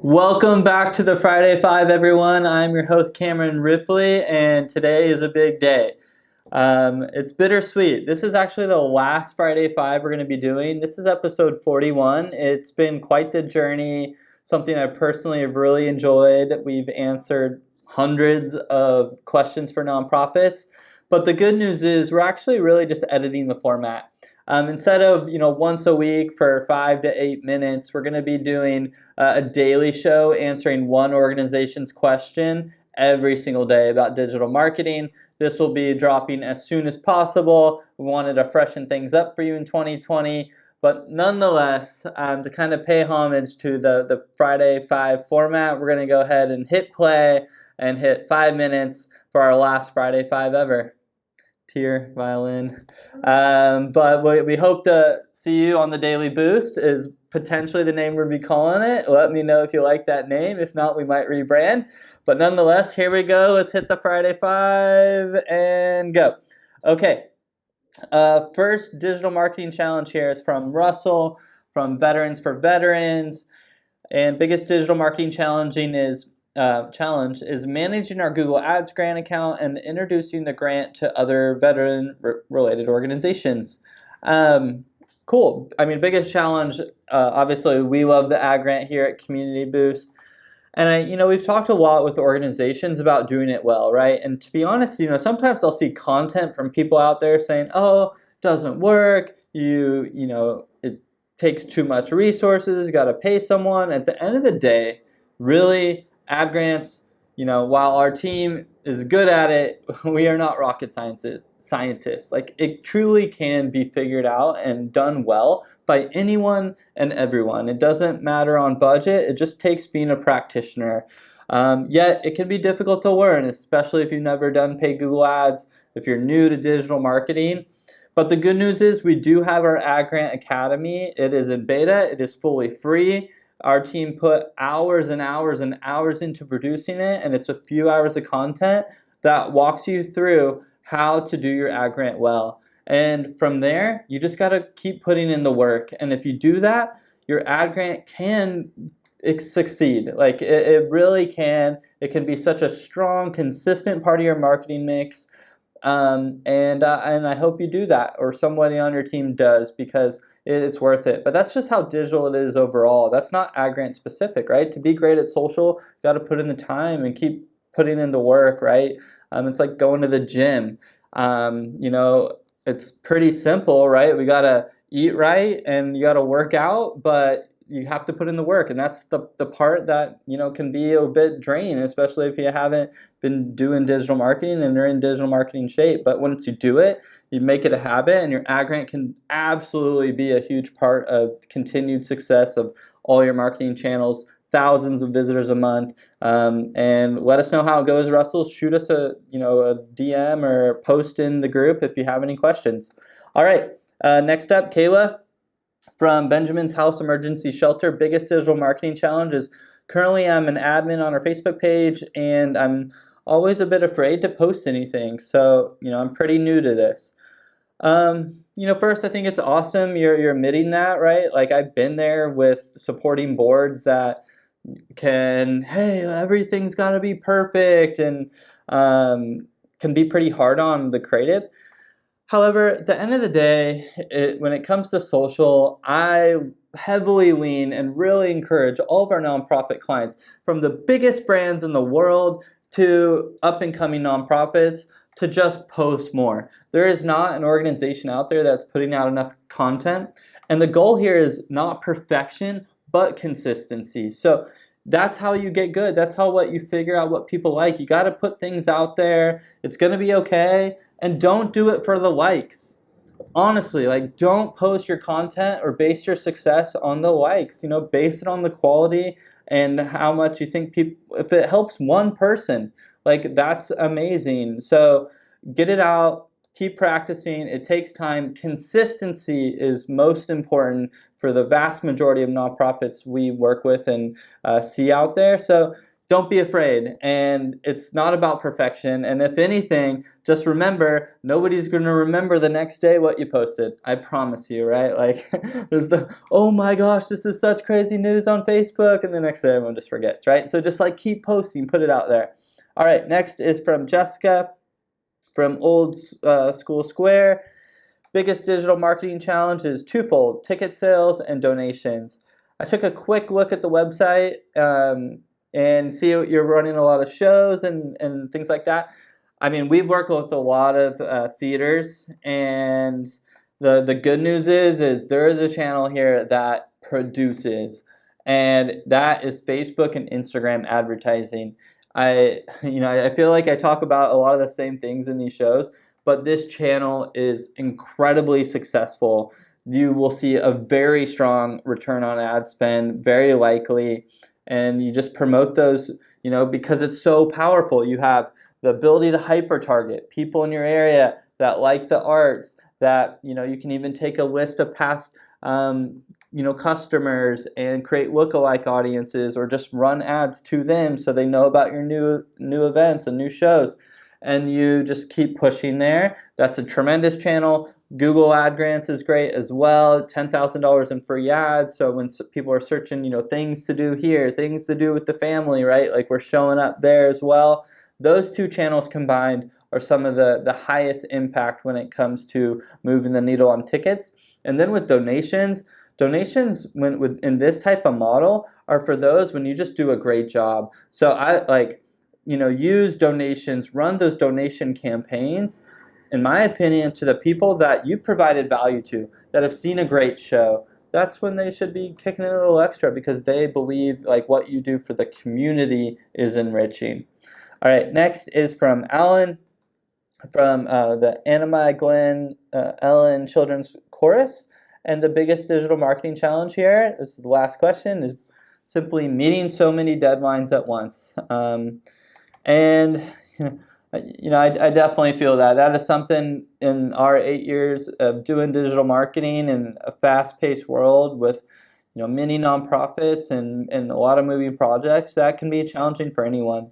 Welcome back to the Friday Five, everyone. I'm your host, Cameron Ripley, and today is a big day. It's bittersweet. This is actually the last Friday Five we're going to be doing. This is episode 41. It's been quite the journey, something I personally have really enjoyed. We've answered hundreds of questions for nonprofits, but the good news is we're actually really just editing the format. Instead of once a week for 5 to 8 minutes, we're going to be doing a daily show answering one organization's question every single day about digital marketing. This will be dropping as soon as possible. We wanted to freshen things up for you in 2020, but nonetheless, to kind of pay homage to the Friday Five format, we're going to go ahead and hit play and hit 5 minutes for our last Friday Five ever. Tier violin. But we hope to see you on the Daily Boost is potentially the name we'll be calling it. Let me know if you like that name. If not, we might rebrand. But nonetheless, here we go. Let's hit the Friday Five and go. Okay. First digital marketing challenge here is from Russell from Veterans for Veterans. And biggest digital marketing challenge is managing our Google Ads grant account and introducing the grant to other veteran-related organizations. Cool. I mean, biggest challenge, obviously, we love the ad grant here at Community Boost. And we've talked a lot with organizations about doing it well, right? And to be honest, sometimes I'll see content from people out there saying, "Oh, it doesn't work. It takes too much resources. You got to pay someone." At the end of the day, really, ad grants, while our team is good at it, we are not rocket scientists. Like, it truly can be figured out and done well by anyone and everyone. It doesn't matter on budget. It just takes being a practitioner. Yet it can be difficult to learn, especially if you've never done paid Google Ads, if you're new to digital marketing. But the good news is we do have our Ad Grant Academy. It is in beta. It is fully free. Our team put hours and hours and hours into producing it, and it's a few hours of content that walks you through how to do your ad grant well. And from there, you just got to keep putting in the work. And if you do that, your ad grant can succeed. Like, it really can. It can be such a strong, consistent part of your marketing mix. And I hope you do that, or somebody on your team does, because it's worth it. But that's just how digital it is overall. That's not ad grant specific, right? To be great at social, you got to put in the time and keep putting in the work, right? It's like going to the gym. It's pretty simple, right? We got to eat right and you got to work out, but you have to put in the work. And that's the part that, can be a bit draining, especially if you haven't been doing digital marketing and you're in digital marketing shape. But once you do it, you make it a habit, and your ad grant can absolutely be a huge part of continued success of all your marketing channels, thousands of visitors a month. And let us know how it goes, Russell. Shoot us a DM or post in the group if you have any questions. All right, next up, Kayla from Benjamin's House Emergency Shelter. Biggest digital marketing challenge is currently I'm an admin on our Facebook page, and I'm always a bit afraid to post anything. So, I'm pretty new to this. First, I think it's awesome you're admitting that, right? Like, I've been there with supporting boards that hey, everything's got to be perfect, and can be pretty hard on the creative. However, at the end of the day, when it comes to social, I heavily lean and really encourage all of our nonprofit clients, from the biggest brands in the world to up-and-coming nonprofits, to just post more. There is not an organization out there that's putting out enough content. And the goal here is not perfection, but consistency. So that's how you get good. That's how you figure out what people like. You got to put things out there. It's going to be okay. And don't do it for the likes. Honestly, don't post your content or base your success on the likes. Base it on the quality and how much you think people, if it helps one person, that's amazing. So get it out, keep practicing. It takes time. Consistency is most important for the vast majority of nonprofits we work with and see out there. So don't be afraid. And it's not about perfection. And if anything, just remember, nobody's going to remember the next day what you posted. I promise you, right? Like there's the, oh my gosh, this is such crazy news on Facebook. And the next day everyone just forgets, right? So just like keep posting, put it out there. All right, next is from Jessica from Old School Square. Biggest digital marketing challenge is twofold: ticket sales and donations. I took a quick look at the website and see you're running a lot of shows and things like that. I mean, we've worked with a lot of theaters, and the good news is there is a channel here that produces, and that is Facebook and Instagram advertising. I feel like I talk about a lot of the same things in these shows, but this channel is incredibly successful. You will see a very strong return on ad spend, very likely, and you just promote those, because it's so powerful. You have the ability to hyper target people in your area that like the arts, that, you can even take a list of past, customers and create lookalike audiences, or just run ads to them so they know about your new events and new shows. And you just keep pushing there. That's a tremendous channel. Google Ad Grants is great as well. $10,000 in free ads. So when people are searching, things to do here, things to do with the family, right? Like we're showing up there as well. Those two channels combined are some of the highest impact when it comes to moving the needle on tickets. And then with donations in this type of model are for those when you just do a great job. So I use donations, run those donation campaigns, in my opinion, to the people that you've provided value to, that have seen a great show. That's when they should be kicking in a little extra, because they believe like what you do for the community is enriching. All right, next is from Alan from the ANIMA GLEN ELLYN Children's Chorus. And the biggest digital marketing challenge here, this is the last question, is simply meeting so many deadlines at once. And I definitely feel that. That is something in our 8 years of doing digital marketing in a fast-paced world with many nonprofits and a lot of moving projects, that can be challenging for anyone.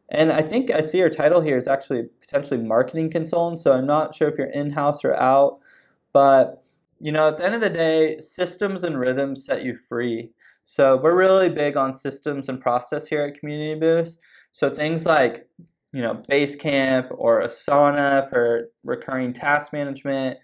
And I think I see your title here is actually potentially marketing consultant, so I'm not sure if you're in-house or out, but at the end of the day, systems and rhythms set you free. So we're really big on systems and process here at Community Boost. So things like, Basecamp or Asana for recurring task management,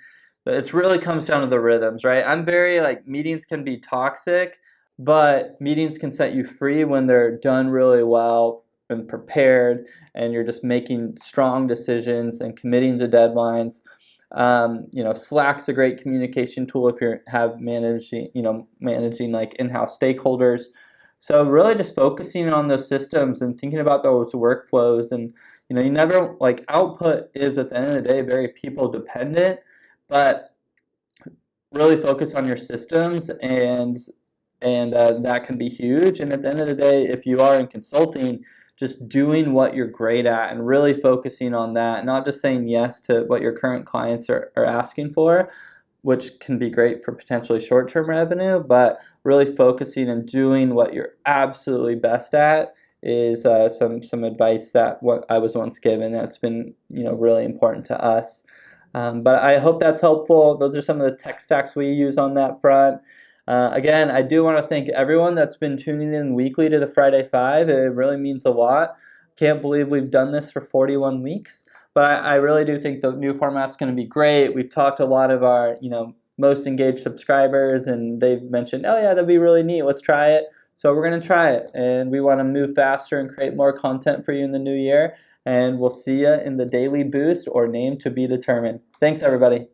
it really comes down to the rhythms, right? I'm very meetings can be toxic, but meetings can set you free when they're done really well and prepared, and you're just making strong decisions and committing to deadlines. Slack's a great communication tool if you have managing like in-house stakeholders. So really just focusing on those systems and thinking about those workflows, and you never output is at the end of the day very people dependent, but really focus on your systems, and that can be huge. And at the end of the day, if you are in consulting, just doing what you're great at and really focusing on that, not just saying yes to what your current clients are asking for, which can be great for potentially short-term revenue, but really focusing and doing what you're absolutely best at is some advice that what I was once given that's been really important to us. But I hope that's helpful. Those are some of the tech stacks we use on that front. Again, I do want to thank everyone that's been tuning in weekly to the Friday 5. It really means a lot. Can't believe we've done this for 41 weeks. But I really do think the new format's going to be great. We've talked to a lot of our most engaged subscribers, and they've mentioned, oh yeah, that'd be really neat. Let's try it. So we're going to try it, and we want to move faster and create more content for you in the new year. And we'll see you in the daily boost, or name to be determined. Thanks, everybody.